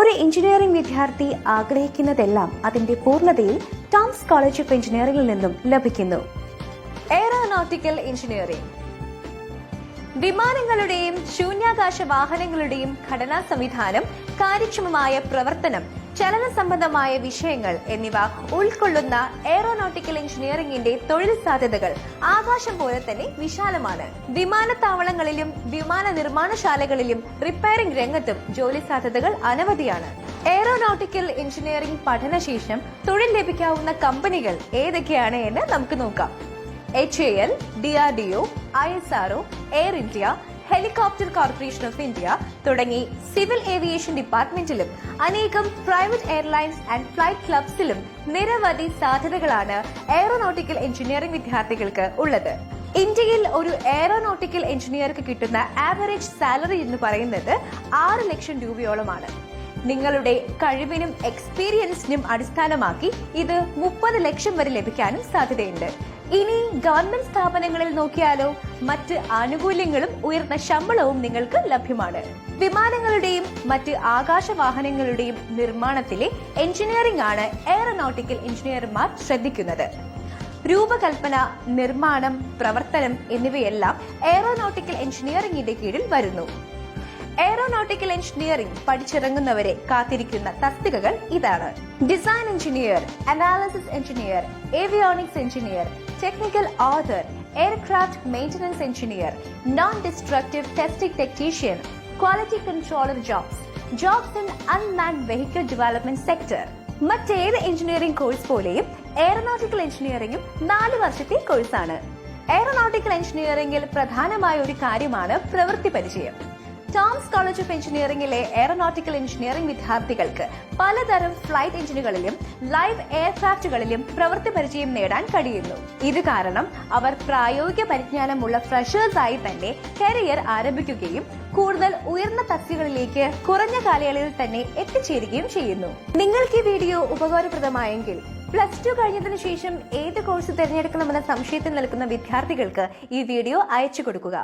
ഒരു എഞ്ചിനീയറിംഗ് വിദ്യാർത്ഥി ആഗ്രഹിക്കുന്നതെല്ലാം അതിന്റെ പൂർണ്ണതയിൽ ടോംസ് കോളേജ് ഓഫ് എഞ്ചിനീയറിംഗിൽ നിന്നും ലഭിക്കുന്നു. എയറോനോട്ടിക്കൽ എഞ്ചിനീയറിംഗ് വിമാനങ്ങളുടെയും ശൂന്യാകാശ വാഹനങ്ങളുടെയും ഘടനാ സംവിധാനം, കാര്യക്ഷമമായ പ്രവർത്തനം, ചലന സംബന്ധമായ വിഷയങ്ങൾ എന്നിവ ഉൾക്കൊള്ളുന്ന എയറോനോട്ടിക്കൽ എഞ്ചിനീയറിംഗിന്റെ തൊഴിൽ സാധ്യതകൾ ആകാശം പോലെ തന്നെ വിശാലമാണ്. വിമാനത്താവളങ്ങളിലും വിമാന നിർമ്മാണശാലകളിലും റിപ്പയറിംഗ് രംഗത്തും ജോലി സാധ്യതകൾ അനവധിയാണ്. എയറോനോട്ടിക്കൽ എഞ്ചിനീയറിംഗ് പഠനശേഷം തൊഴിൽ ലഭിക്കാവുന്ന കമ്പനികൾ ഏതൊക്കെയാണ് എന്ന് നമുക്ക് നോക്കാം. HAL, DRDO, ISRO, air India, helicopter corporation of India തുടങ്ങി സിവിൽ ഏവിയേഷൻ ഡിപ്പാർട്ട്മെന്റിലും അനേകം പ്രൈവറ്റ് എയർലൈൻസ് ആൻഡ് ഫ്ലൈറ്റ് ക്ലബ്സിലും നിരവധി സാധ്യതകളാണ് എയറോനോട്ടിക്കൽ എഞ്ചിനീയറിംഗ് വിദ്യാർത്ഥികൾക്ക് ഉള്ളത്. ഇന്ത്യയിൽ ഒരു എയറോനോട്ടിക്കൽ എഞ്ചിനീയർക്ക് കിട്ടുന്ന ആവറേജ് സാലറി എന്ന് പറയുന്നത് 6 ലക്ഷം രൂപയോളമാണ്. നിങ്ങളുടെ കഴിവിനും എക്സ്പീരിയൻസിനും അടിസ്ഥാനമാക്കി ഇത് 30 ലക്ഷം വരെ ലഭിക്കാനും സാധ്യതയുണ്ട്. ഇനി ഗവൺമെന്റ് സ്ഥാപനങ്ങളിൽ നോക്കിയാലോ, മറ്റ് ആനുകൂല്യങ്ങളും ഉയർന്ന ശമ്പളവും നിങ്ങൾക്ക് ലഭ്യമാണ്. വിമാനങ്ങളുടെയും മറ്റ് ആകാശവാഹനങ്ങളുടെയും നിർമ്മാണത്തിലെ എഞ്ചിനീയറിംഗ് ആണ് എയറോനോട്ടിക്കൽ എഞ്ചിനീയർമാർ ശ്രദ്ധിക്കുന്നത്. രൂപകൽപ്പന, നിർമ്മാണം, പ്രവർത്തനം എന്നിവയെല്ലാം എയറോനോട്ടിക്കൽ എഞ്ചിനീയറിംഗിന്റെ കീഴിൽ വരുന്നു. എയറോനോട്ടിക്കൽ എഞ്ചിനീയറിംഗ് പഠിച്ചിറങ്ങുന്നവരെ കാത്തിരിക്കുന്ന തസ്തികകൾ ഇതാണ്: design engineer, analysis engineer, avionics engineer, technical author, aircraft maintenance engineer, non destructive testing technician, quality controller jobs in unmanned vehicle development sector. മറ്റേത് എഞ്ചിനീയറിംഗ് കോഴ്സ് പോലെയും എയറോനോട്ടിക്കൽ എഞ്ചിനീയറിംഗും 4 വർഷത്തെ കോഴ്സാണ്. എയറോനോട്ടിക്കൽ എഞ്ചിനീയറിംഗിൽ പ്രധാനമായ ഒരു കാര്യമാണ് പ്രവൃത്തി പരിചയം. ടോംസ് കോളേജ് ഓഫ് എഞ്ചിനീയറിംഗിലെ എയറോനോട്ടിക്കൽ എഞ്ചിനീയറിംഗ് വിദ്യാർത്ഥികൾക്ക് പലതരം ഫ്ലൈറ്റ് എഞ്ചിനുകളിലും ലൈവ് എയർക്രാഫ്റ്റുകളിലും പ്രവൃത്തി പരിചയം നേടാൻ കഴിയുന്നു. ഇത് കാരണം അവർ പ്രായോഗിക പരിജ്ഞാനമുള്ള ഫ്രഷേഴ്സ് ആയി തന്നെ കരിയർ ആരംഭിക്കുകയും കൂടുതൽ ഉയർന്ന തസ്തികകളിലേക്ക് കുറഞ്ഞ കാലയളവിൽ തന്നെ എത്തിച്ചേരുകയും ചെയ്യുന്നു. നിങ്ങൾക്ക് ഈ വീഡിയോ ഉപകാരപ്രദമായെങ്കിൽ +2 കഴിഞ്ഞതിനു ശേഷം ഏത് കോഴ്സ് തിരഞ്ഞെടുക്കണമെന്ന സംശയത്തിൽ നിൽക്കുന്ന വിദ്യാർത്ഥികൾക്ക് ഈ വീഡിയോ അയച്ചു കൊടുക്കുക.